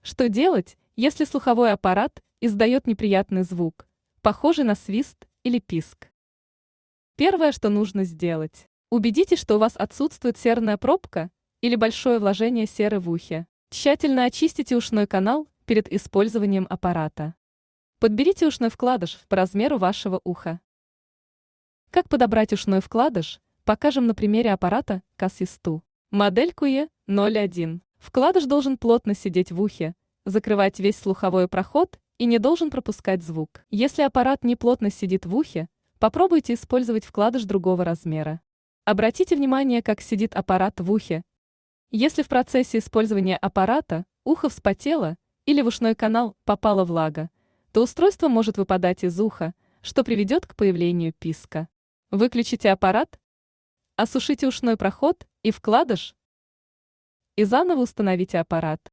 Что делать, если слуховой аппарат издает неприятный звук, похожий на свист или писк? Первое, что нужно сделать. Убедитесь, что у вас отсутствует серная пробка или большое вложение серы в ухе. Тщательно очистите ушной канал перед использованием аппарата. Подберите ушной вкладыш по размеру вашего уха. Как подобрать ушной вкладыш, покажем на примере аппарата Casio. Модель QE01. Вкладыш должен плотно сидеть в ухе, закрывать весь слуховой проход и не должен пропускать звук. Если аппарат не плотно сидит в ухе, попробуйте использовать вкладыш другого размера. Обратите внимание, как сидит аппарат в ухе. Если в процессе использования аппарата ухо вспотело или в ушной канал попала влага, то устройство может выпадать из уха, что приведет к появлению писка. Выключите аппарат, осушите ушной проход и вкладыш и заново установите аппарат.